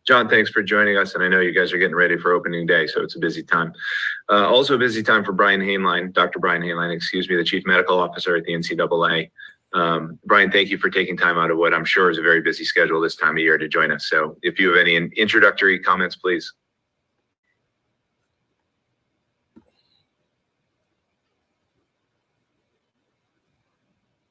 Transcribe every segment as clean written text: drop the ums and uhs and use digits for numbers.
John, thanks for joining us. And I know you guys are getting ready for opening day, so it's a busy time. Also a busy time for Brian Hainline, Dr. Brian Hainline, the Chief Medical Officer at the NCAA. Brian, thank you for taking time out of what I'm sure is a very busy schedule this time of year to join us. So if you have any introductory comments, please.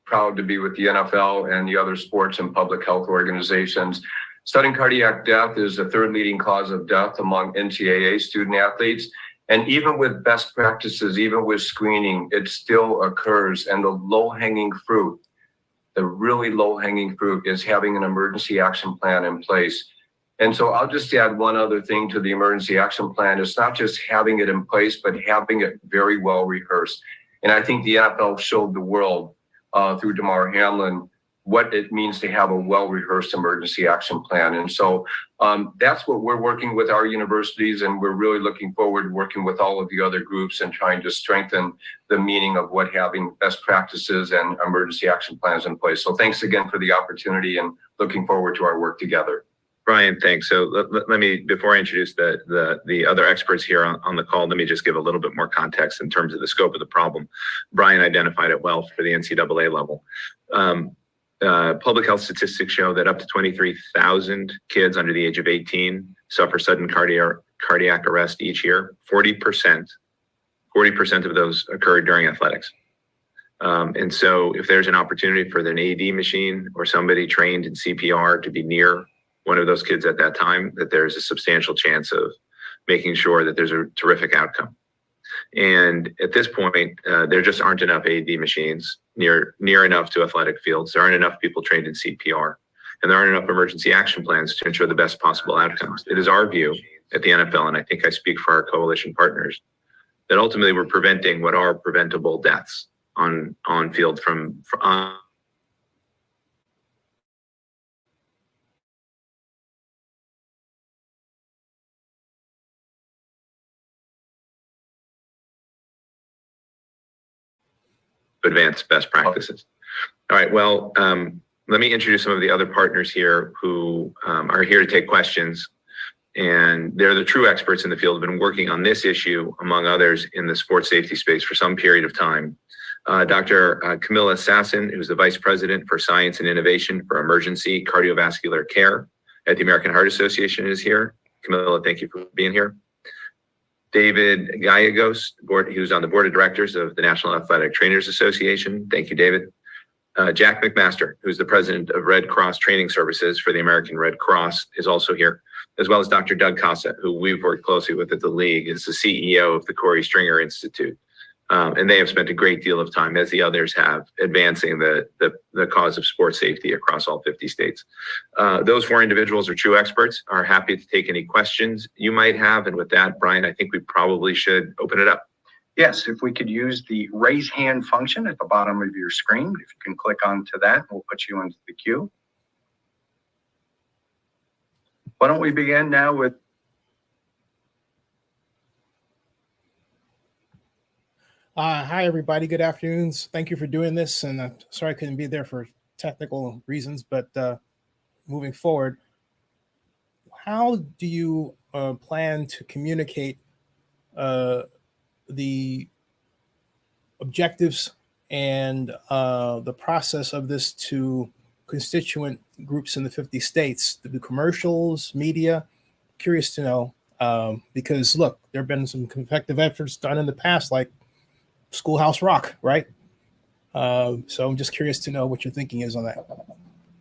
Proud to be with the NFL and the other sports and public health organizations. Sudden cardiac death is the third leading cause of death among NCAA student athletes. And even with best practices, even with screening, it still occurs. And the low-hanging fruit, the really low-hanging fruit is having an emergency action plan in place. And so I'll just add one other thing to the emergency action plan. It's not just having it in place, but having it very well rehearsed. And I think the NFL showed the world through Damar Hamlin what it means to have a well-rehearsed emergency action plan. And so that's what we're working with our universities, and we're really looking forward to working with all of the other groups and trying to strengthen the meaning of what having best practices and emergency action plans in place. So thanks again for the opportunity and looking forward to our work together. Brian, thanks. So let me, before I introduce the other experts here on the call, let me just give a little bit more context in terms of the scope of the problem. Brian identified it well for the NCAA level. Public health statistics show that up to 23,000 kids under the age of 18 suffer sudden cardiac arrest each year. 40% of those occur during athletics. And so if there's an opportunity for an AED machine or somebody trained in CPR to be near one of those kids at that time, that there's a substantial chance of making sure that there's a terrific outcome. And at this point, there just aren't enough AED machines near enough to athletic fields. There aren't enough people trained in CPR, and there aren't enough emergency action plans to ensure the best possible outcomes. It is our view at the NFL, and I think I speak for our coalition partners, that ultimately we're preventing what are preventable deaths on field from advanced best practices. All right, well, let me introduce some of the other partners here who are here to take questions. And they're the true experts in the field, have been working on this issue, among others, in the sports safety space for some period of time. Dr. Camilla Sasson, who's the Vice President for Science and Innovation for Emergency Cardiovascular Care at the American Heart Association, is here. Camilla, thank you for being here. David Gallegos, who's on the board of directors of the National Athletic Trainers Association. Thank you, David. Jack McMaster, who's the president of Red Cross Training Services for the American Red Cross, is also here, as well as Dr. Doug Casa, who we've worked closely with at the league, is the CEO of the Corey Stringer Institute. And they have spent a great deal of time, as the others have, advancing the cause of sports safety across all 50 states. Those four individuals are true experts, are happy to take any questions you might have. And with that, Brian, I think we probably should open it up. Yes, if we could use the raise hand function at the bottom of your screen, if you can click onto that, we'll put you into the queue. Why don't we begin now with hi, everybody. Good afternoons. Thank you for doing this. And sorry I couldn't be there for technical reasons, but moving forward, how do you plan to communicate the objectives and the process of this to constituent groups in the 50 states, the commercials, media? Curious to know, because look, there have been some effective efforts done in the past, like Schoolhouse Rock, right? So I'm just curious to know what your thinking is on that.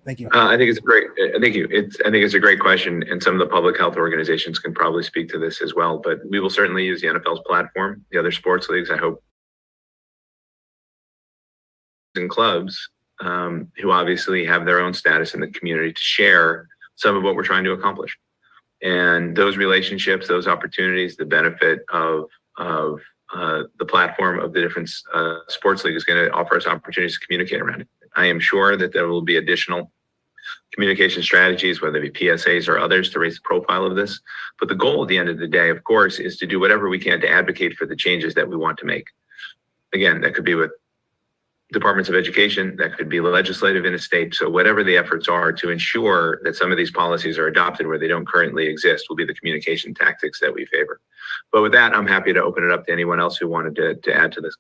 Thank you. I think it's a great. Thank you. I think it's a great question, and some of the public health organizations can probably speak to this as well. But we will certainly use the NFL's platform, the other sports leagues, I hope, and clubs who obviously have their own status in the community to share some of what we're trying to accomplish, and those relationships, those opportunities, the benefit of the platform of the different sports league is going to offer us opportunities to communicate around it. I am sure that there will be additional communication strategies, whether it be PSAs or others, to raise the profile of this. But the goal at the end of the day, of course, is to do whatever we can to advocate for the changes that we want to make. Again, that could be with departments of education, that could be legislative in a state. So whatever the efforts are to ensure that some of these policies are adopted where they don't currently exist will be the communication tactics that we favor. But with that, I'm happy to open it up to anyone else who wanted to add to this.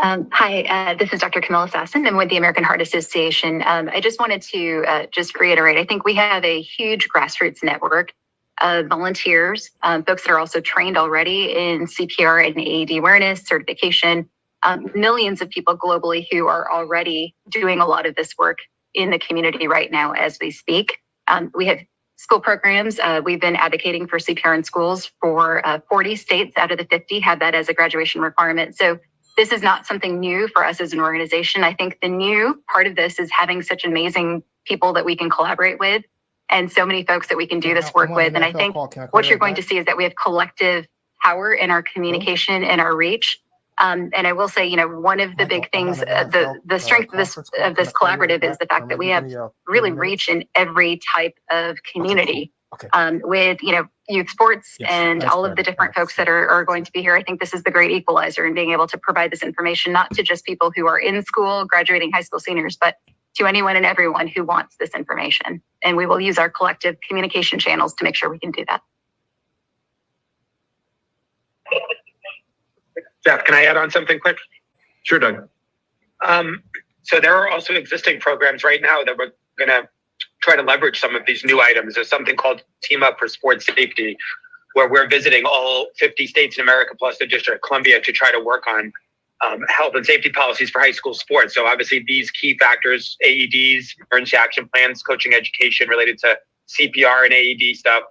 Hi, this is Dr. Camilla Sasson. I'm with the American Heart Association. I just wanted to just reiterate, I think we have a huge grassroots network of volunteers, folks that are also trained already in CPR and AED awareness, certification, millions of people globally who are already doing a lot of this work in the community right now as we speak. We have school programs. We've been advocating for CPR in schools for 40 states out of the 50 have that as a graduation requirement. So this is not something new for us as an organization. I think the new part of this is having such amazing people that we can collaborate with and so many folks that we can do this work with. And I think what you're going to see is that we have collective power in our communication and our reach. And I will say, one of the big things, the strength of this collaborative is the fact that we have really reach in every type of community. With youth sports and all of the different folks that are going to be here. I think this is the great equalizer in being able to provide this information, not to just people who are in school, graduating high school seniors, but to anyone and everyone who wants this information. And we will use our collective communication channels to make sure we can do that. Jeff, can I add on something quick? Sure, Doug. So there are also existing programs right now that we're going to try to leverage some of these new items. There's something called Team Up for Sports Safety, where we're visiting all 50 states in America plus the District of Columbia to try to work on health and safety policies for high school sports. So obviously these key factors, AEDs, emergency action plans, coaching education related to CPR and AED stuff.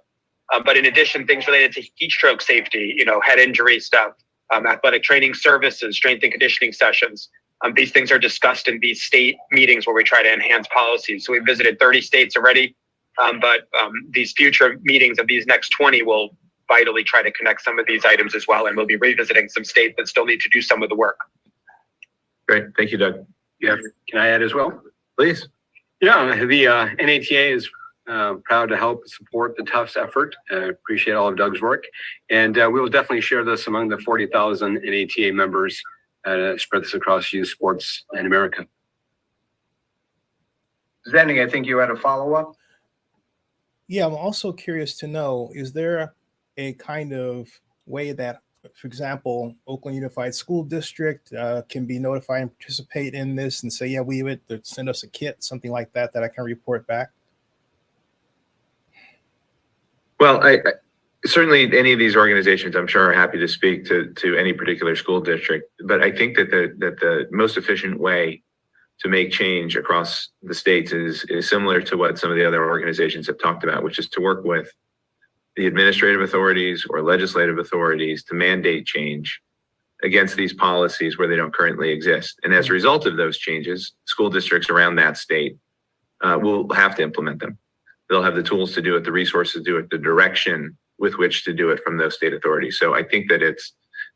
But in addition, things related to heat stroke safety, head injury stuff, athletic training services, strength and conditioning sessions. These things are discussed in these state meetings where we try to enhance policies. So we visited 30 states already, but these future meetings of these next 20 will vitally try to connect some of these items as well. And we'll be revisiting some states that still need to do some of the work. Great. Thank you, Doug. Yeah. Can I add as well? Please. Yeah, the NATA is proud to help support the Tufts effort. Appreciate all of Doug's work. And we will definitely share this among the 40,000 NATA members spread this across youth sports in America. Zenny, I think you had a follow-up. Yeah, I'm also curious to know, is there a kind of way that, for example, Oakland Unified School District can be notified and participate in this and say, yeah, we would send us a kit, something like that, that I can report back? Well, I certainly any of these organizations, I'm sure, are happy to speak to any particular school district. But I think that the most efficient way to make change across the states is similar to what some of the other organizations have talked about, which is to work with the administrative authorities or legislative authorities to mandate change against these policies where they don't currently exist. And as a result of those changes, school districts around that state will have to implement them. They'll have the tools to do it, the resources to do it, the direction with which to do it from those state authorities. So I think that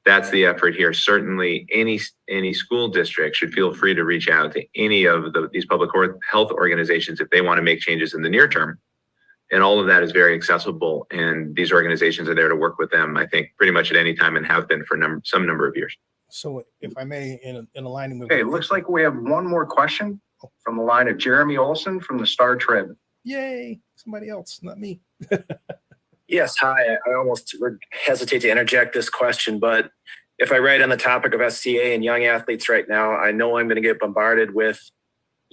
that's the effort here. Certainly any school district should feel free to reach out to any of these public health organizations if they want to make changes in the near term. And all of that is very accessible. And these organizations are there to work with them, I think, pretty much at any time and have been for some number of years. So if I may, in aligning with... Okay, it looks like we have one more question from the line of Jeremy Olson from the Star Trib. Yay, somebody else, not me. Yes, hi. I almost hesitate to interject this question, but if I write on the topic of SCA and young athletes right now, I know I'm going to get bombarded with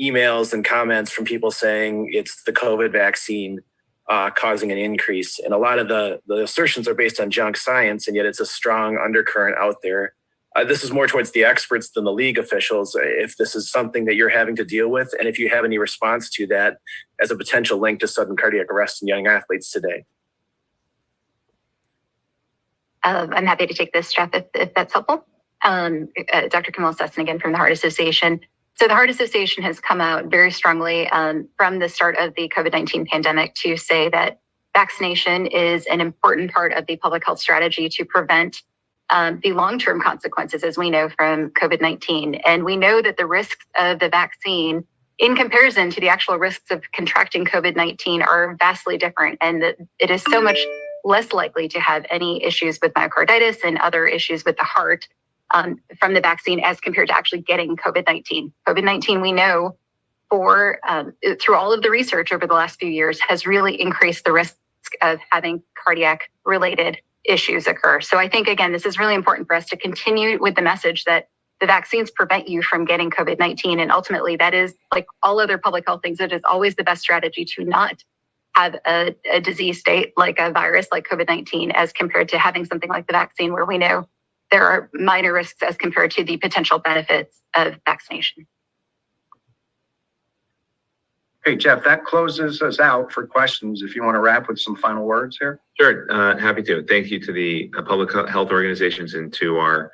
emails and comments from people saying it's the COVID vaccine causing an increase. And a lot of the assertions are based on junk science, and yet it's a strong undercurrent out there. This is more towards the experts than the league officials, if this is something that you're having to deal with, and if you have any response to that as a potential link to sudden cardiac arrest in young athletes today. I'm happy to take this, Jeff, if that's helpful. Dr. Camilla Sesson again from the Heart Association. So the Heart Association has come out very strongly from the start of the COVID-19 pandemic to say that vaccination is an important part of the public health strategy to prevent the long-term consequences, as we know, from COVID-19. And we know that the risks of the vaccine in comparison to the actual risks of contracting COVID-19 are vastly different, and that it is so much less likely to have any issues with myocarditis and other issues with the heart from the vaccine as compared to actually getting COVID-19. COVID-19, we know through all of the research over the last few years, has really increased the risk of having cardiac related issues occur. So I think, again, this is really important for us to continue with the message that the vaccines prevent you from getting COVID-19. And ultimately, that is, like all other public health things, it is always the best strategy to not have a disease state like a virus like COVID-19 as compared to having something like the vaccine, where we know there are minor risks as compared to the potential benefits of vaccination. Hey, Jeff, that closes us out for questions. If you want to wrap with some final words here. Sure, happy to. Thank you to the public health organizations and to our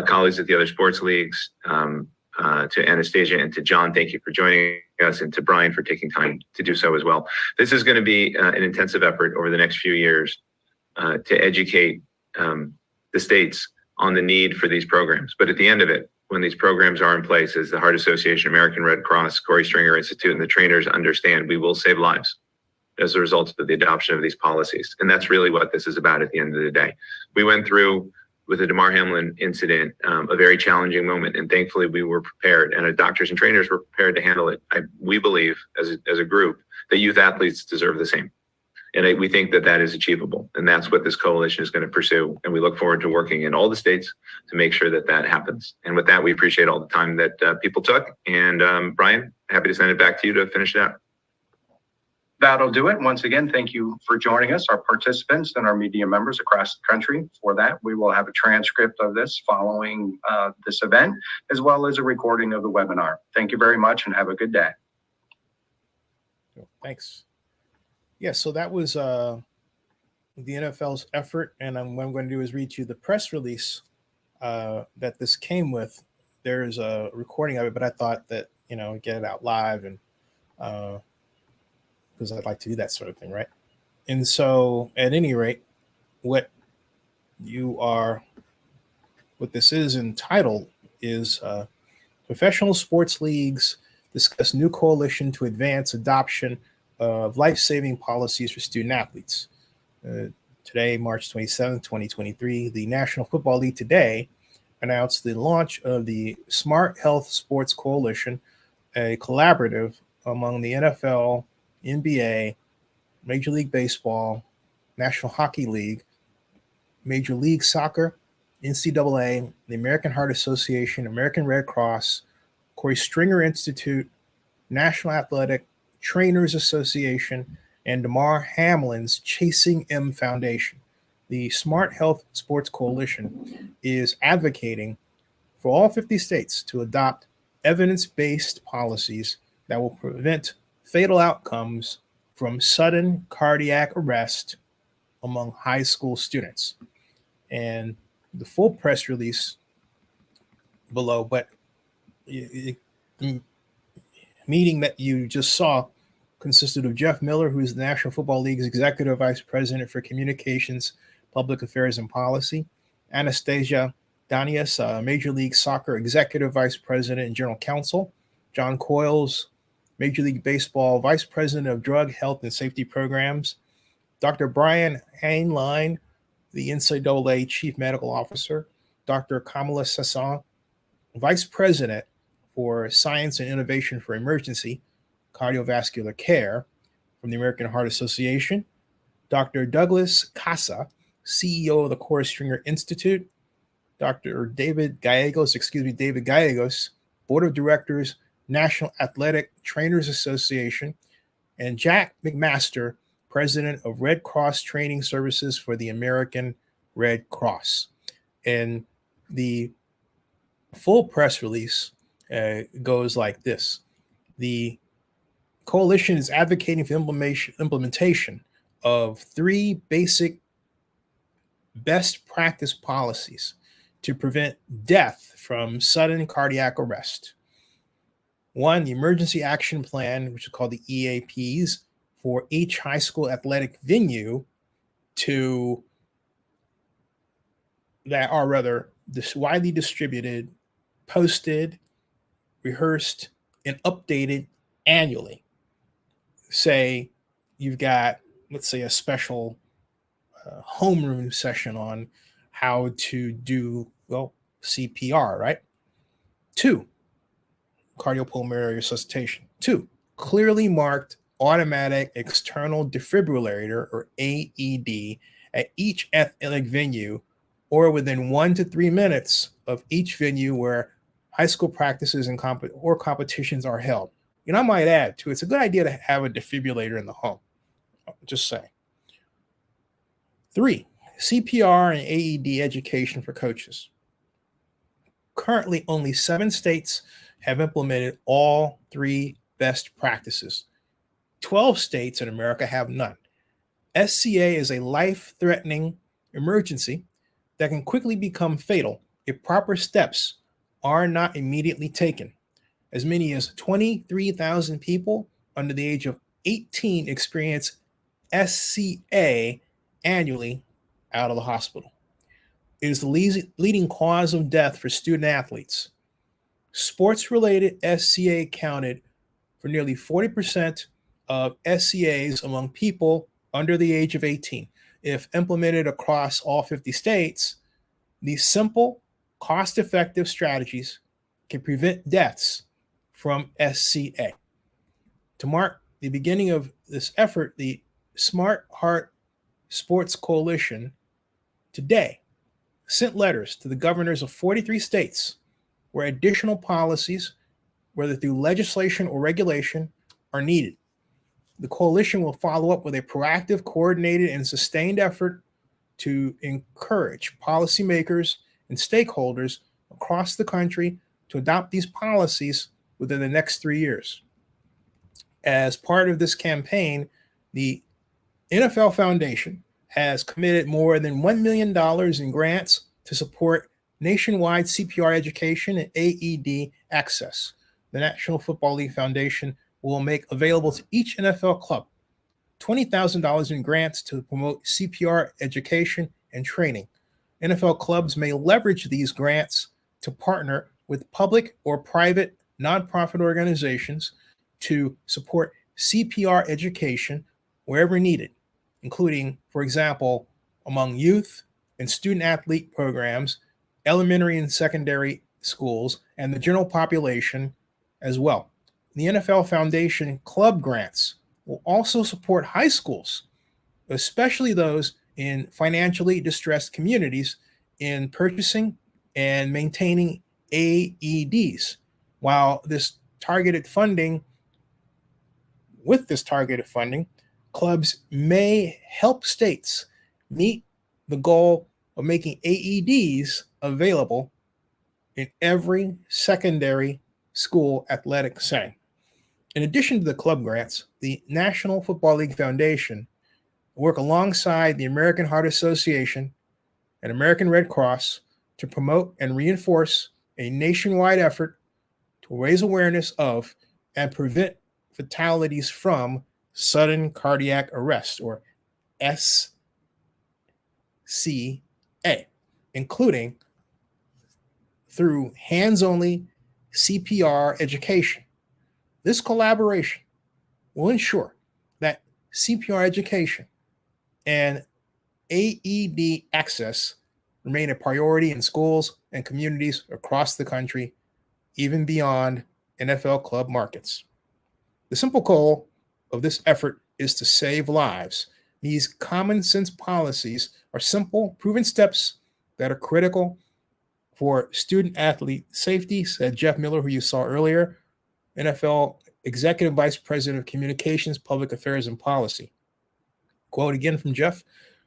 colleagues at the other sports leagues, to Anastasia and to John. Thank you for joining us, and to Brian for taking time to do so as well. This is going to be an intensive effort over the next few years to educate the states on the need for these programs. But at the end of it, when these programs are in place, as the Heart Association, American Red Cross, Corey Stringer Institute, and the trainers understand, we will save lives as a result of the adoption of these policies. And that's really what this is about at the end of the day. We went through, with the Damar Hamlin incident, a very challenging moment, and thankfully we were prepared, and our doctors and trainers were prepared to handle it. We believe, as a group, that youth athletes deserve the same. And we think that that is achievable. And that's what this coalition is going to pursue. And we look forward to working in all the states to make sure that that happens. And with that, we appreciate all the time that people took. And Brian, happy to send it back to you to finish it out. That'll do it. Once again, thank you for joining us, our participants and our media members across the country. For that, we will have a transcript of this following this event, as well as a recording of the webinar. Thank you very much and have a good day. Thanks. Yeah, so that was the NFL's effort, and what I'm going to do is read you the press release that this came with. There's a recording of it, but I thought that, get it out live, and because I'd like to do that sort of thing, right? And so, at any rate, what this is entitled is Professional Sports Leagues Discuss New Coalition to Advance Adoption of Life-Saving Policies for Student Athletes. Today, March 27, 2023, the National Football League today announced the launch of the Smart Health Sports Coalition, a collaborative among the NFL, NBA, Major League Baseball, National Hockey League, Major League Soccer, NCAA, the American Heart Association, American Red Cross, Corey Stringer Institute, National Athletic Trainers Association, and Damar Hamlin's Chasing M Foundation. The Smart Health Sports Coalition is advocating for all 50 states to adopt evidence-based policies that will prevent fatal outcomes from sudden cardiac arrest among high school students. And the full press release below, but the meeting that you just saw consisted of Jeff Miller, who is the National Football League's Executive Vice President for Communications, Public Affairs, and Policy, Anastasia Danias, Major League Soccer Executive Vice President and General Counsel, John Coyles, Major League Baseball Vice President of Drug, Health, and Safety Programs, Dr. Brian Hainline, the NCAA Chief Medical Officer, Dr. Kamala Sasson, Vice President for Science and Innovation for Emergency Cardiovascular Care from the American Heart Association, Dr. Douglas Casa, CEO of the Corey Stringer Institute, Dr. David Gallegos, Board of Directors, National Athletic Trainers Association, and Jack McMaster, President of Red Cross Training Services for the American Red Cross. And the full press release goes like this. The coalition is advocating for implementation of 3 basic best practice policies to prevent death from sudden cardiac arrest. 1, the Emergency Action Plan, which is called the EAPs, for each high school athletic venue that are rather widely distributed, posted, rehearsed, and updated annually. Say you've got, let's say, a special homeroom session on how to do, CPR, right? 2, cardiopulmonary resuscitation. 2, clearly marked automatic external defibrillator or AED at each athletic venue or within 1 to 3 minutes of each venue where high school practices and competitions are held. And I might add too, it's a good idea to have a defibrillator in the home. Just saying. 3, CPR and AED education for coaches. Currently, only 7 states have implemented all 3 best practices. 12 states in America have none. SCA is a life-threatening emergency that can quickly become fatal if proper steps are not immediately taken. As many as 23,000 people under the age of 18 experience SCA annually out of the hospital. It is the leading cause of death for student athletes. Sports-related SCA accounted for nearly 40% of SCAs among people under the age of 18. If implemented across all 50 states, these simple, cost-effective strategies can prevent deaths from SCA. To mark the beginning of this effort, the Smart Heart Sports Coalition today sent letters to the governors of 43 states where additional policies, whether through legislation or regulation, are needed. The coalition will follow up with a proactive, coordinated, and sustained effort to encourage policymakers and stakeholders across the country to adopt these policies within the next 3 years. As part of this campaign, the NFL Foundation has committed more than $1 million in grants to support nationwide CPR education and AED access. The National Football League Foundation will make available to each NFL club $20,000 in grants to promote CPR education and training. NFL clubs may leverage these grants to partner with public or private nonprofit organizations to support CPR education wherever needed, including, for example, among youth and student athlete programs, elementary and secondary schools, and the general population as well. The NFL Foundation club grants will also support high schools, especially those in financially distressed communities, in purchasing and maintaining AEDs. With this targeted funding, clubs may help states meet the goal of making AEDs available in every secondary school athletic setting. In addition to the club grants, the National Football League Foundation will work alongside the American Heart Association and American Red Cross to promote and reinforce a nationwide effort to raise awareness of and prevent fatalities from sudden cardiac arrest, or SCA, including through hands-only CPR education. This collaboration will ensure that CPR education and AED access remain a priority in schools and communities across the country, even beyond NFL club markets. The simple goal of this effort is to save lives. These common sense policies are simple, proven steps that are critical for student athlete safety, said Jeff Miller, who you saw earlier, NFL Executive Vice President of Communications, Public Affairs, and Policy. Quote again from Jeff: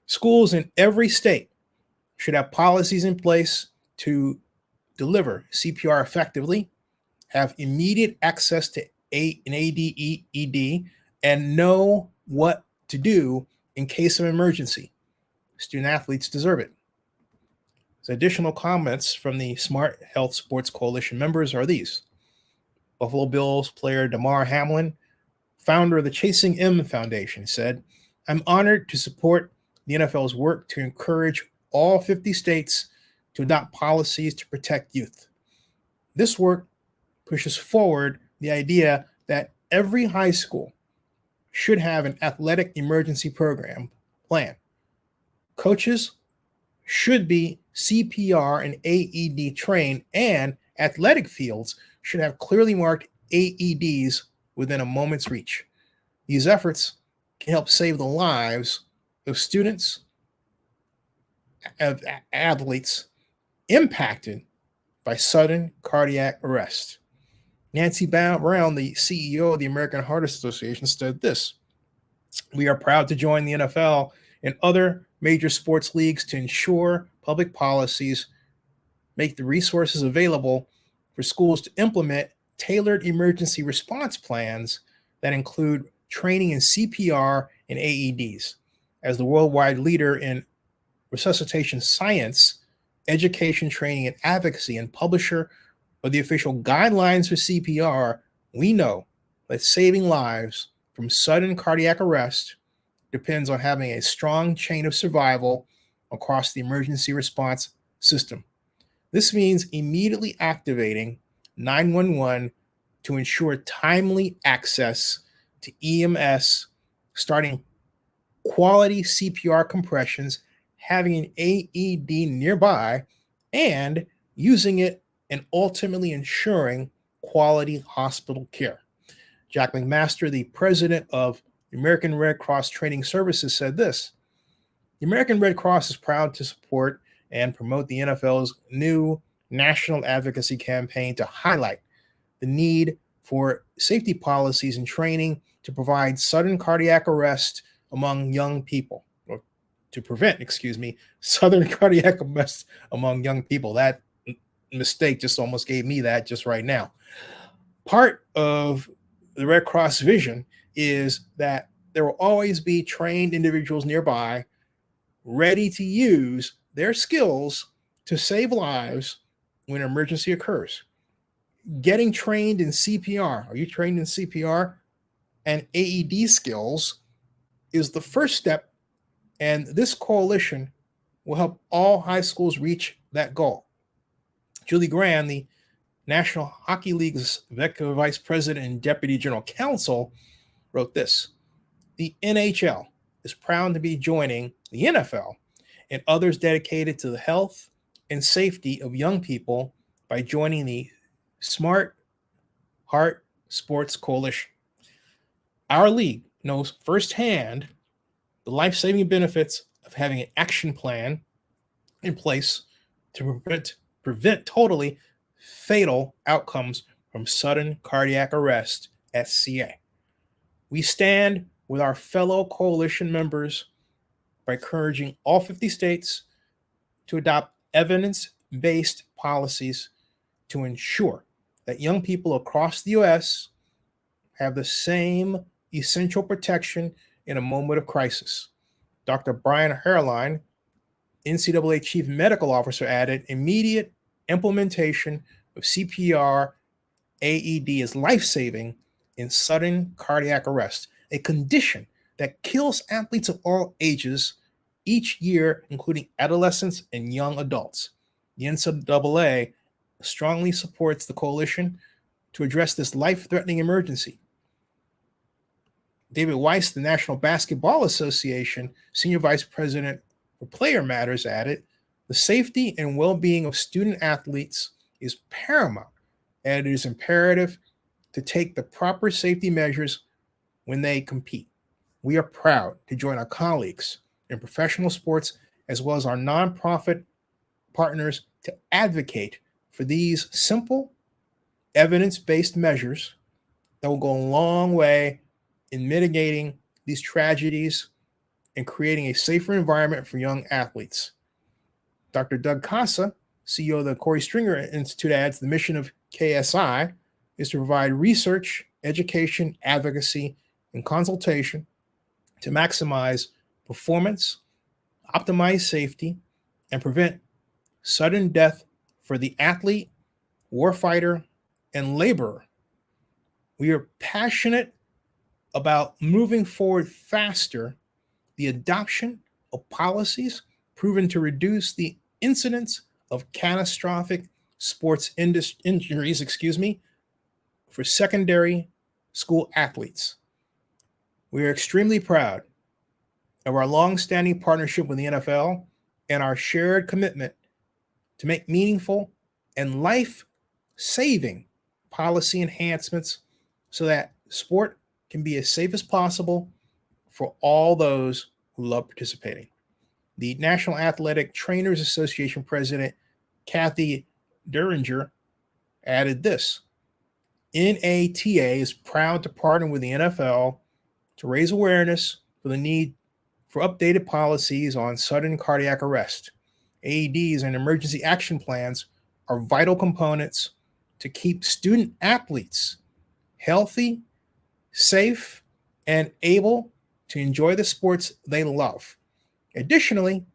schools in every state should have policies in place to deliver CPR effectively, have immediate access to an AED, and know what to do in case of emergency. Student athletes deserve it. So additional comments from the Smart Health Sports Coalition members are these. Buffalo Bills player Damar Hamlin, founder of the Chasing M Foundation, said, "I'm honored to support the NFL's work to encourage all 50 states to adopt policies to protect youth. This work pushes forward the idea that every high school should have an athletic emergency program plan. Coaches should be CPR and AED trained, and athletic fields should have clearly marked AEDs within a moment's reach. These efforts can help save the lives of students, of athletes impacted by sudden cardiac arrest. Nancy Brown, the CEO of the American Heart Association, said this: "We are proud to join the NFL and other major sports leagues to ensure public policies make the resources available for schools to implement tailored emergency response plans that include training in CPR and AEDs. As the worldwide leader in resuscitation science, education, training, and advocacy, and publisher of the official guidelines for CPR, we know that saving lives from sudden cardiac arrest depends on having a strong chain of survival across the emergency response system. This means immediately activating 911 to ensure timely access to EMS, starting quality CPR compressions, having an AED nearby, and using it, and ultimately ensuring quality hospital care." Jack McMaster, the president of the American Red Cross Training Services, said this: "The American Red Cross is proud to support and promote the NFL's new national advocacy campaign to highlight the need for safety policies and training to provide sudden cardiac arrest among young people, or to prevent, sudden cardiac arrest among young people." That mistake just almost gave me that just right now. Part of the Red Cross vision is that there will always be trained individuals nearby ready to use their skills to save lives when an emergency occurs. Getting trained in CPR, are you trained in CPR? And AED skills is the first step, and this coalition will help all high schools reach that goal. Julie Graham, the National Hockey League's executive vice president and deputy general counsel, wrote this: "The NHL is proud to be joining the NFL and others dedicated to the health and safety of young people by joining the Smart Heart Sports Coalition. Our league knows firsthand the life-saving benefits of having an action plan in place to prevent totally fatal outcomes from sudden cardiac arrest at CA. We stand with our fellow coalition members by encouraging all 50 states to adopt evidence-based policies to ensure that young people across the U.S. have the same essential protection in a moment of crisis." Dr. Brian Haerlein, NCAA Chief Medical Officer, added, "Immediate implementation of CPR AED is life-saving in sudden cardiac arrest, a condition that kills athletes of all ages each year, including adolescents and young adults. The NCAA strongly supports the coalition to address this life-threatening emergency." David Weiss, the National Basketball Association Senior Vice President for Player Matters, added, "The safety and well-being of student athletes is paramount, and it is imperative to take the proper safety measures when they compete. We are proud to join our colleagues in professional sports as well as our nonprofit partners to advocate for these simple, evidence-based measures that will go a long way in mitigating these tragedies and creating a safer environment for young athletes." Dr. Doug Casa, CEO of the Corey Stringer Institute, adds, "The mission of KSI is to provide research, education, advocacy, and consultation to maximize performance, optimize safety, and prevent sudden death for the athlete, warfighter, and laborer. We are passionate about moving forward faster the adoption of policies proven to reduce the incidence of catastrophic sports injuries, for secondary school athletes. We are extremely proud of our long-standing partnership with the NFL and our shared commitment to make meaningful and life-saving policy enhancements so that sport can be as safe as possible for all those who love participating. The National Athletic Trainers Association President Kathy Duringer added this: NATA is proud to partner with the NFL to raise awareness for the need for updated policies on sudden cardiac arrest. AEDs and emergency action plans are vital components to keep student athletes healthy, safe, and able to enjoy the sports they love. Additionally,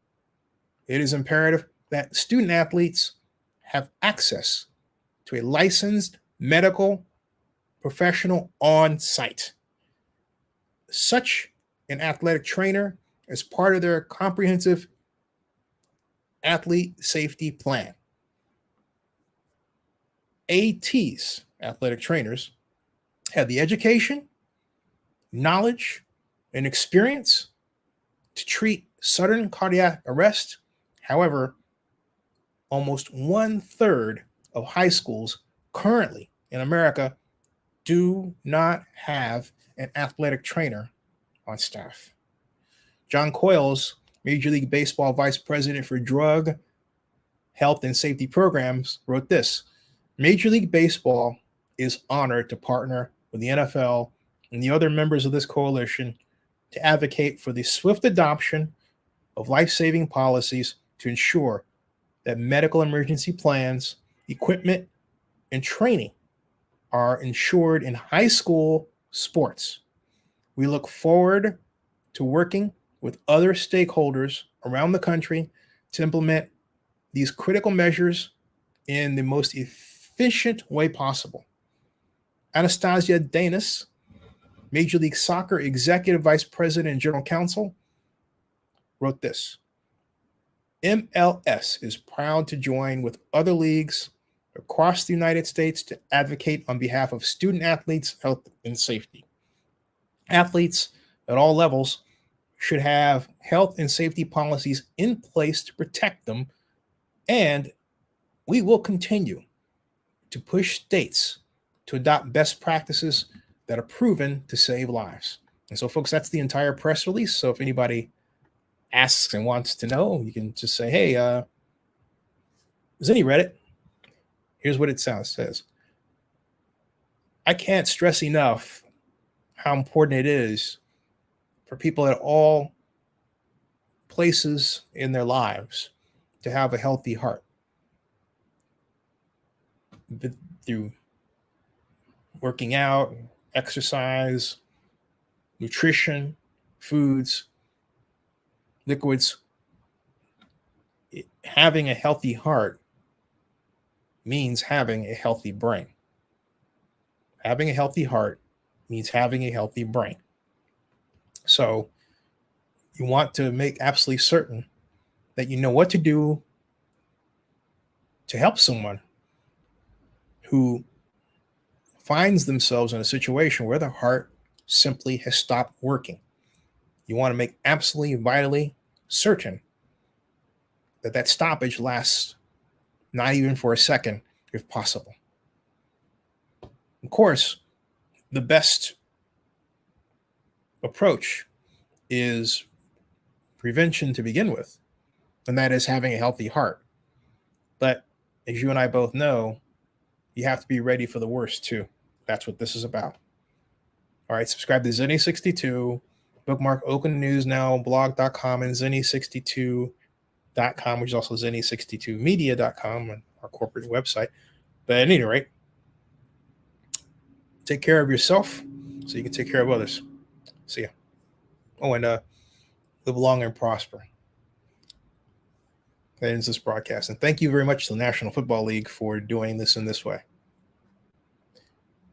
it is imperative that student athletes have access to a licensed medical professional on site. Such an athletic trainer as part of their comprehensive athlete safety plan. ATs, athletic trainers, have the education, knowledge, and experience to treat sudden cardiac arrest. However, almost 1/3 of high schools currently in America do not have an athletic trainer on staff. John Coyles, Major League Baseball Vice President for Drug, Health, and Safety Programs, wrote this: Major League Baseball is honored to partner with the NFL and the other members of this coalition to advocate for the swift adoption of life-saving policies to ensure that medical emergency plans, equipment, and training are ensured in high school sports. We look forward to working with other stakeholders around the country to implement these critical measures in the most efficient way possible. Anastasia Danis, Major League Soccer Executive Vice President and General Counsel, wrote this: MLS is proud to join with other leagues across the United States to advocate on behalf of student athletes' health and safety. Athletes at all levels should have health and safety policies in place to protect them, and we will continue to push states to adopt best practices that are proven to save lives. And so, folks, that's the entire press release. So if anybody asks and wants to know, you can just say, hey, Zinni read it. Here's what it says. I can't stress enough how important it is for people at all places in their lives to have a healthy heart. Through working out, exercise, nutrition, foods, liquids. Having a healthy heart means having a healthy brain. Having a healthy heart means having a healthy brain. So you want to make absolutely certain that you know what to do to help someone who finds themselves in a situation where their heart simply has stopped working. You want to make absolutely vitally certain that that stoppage lasts not even for a second, if possible. Of course, the best approach is prevention to begin with, and that is having a healthy heart. But as you and I both know, you have to be ready for the worst too. That's what this is about. All right, subscribe to Zinni62, bookmark OaklandNewsNowBlog.com and Zinni62.com, which is also Zinni62media.com and our corporate website. But at any rate, take care of yourself so you can take care of others. See ya. Oh, and live long and prosper. That ends this broadcast. And thank you very much to the National Football League for doing this in this way.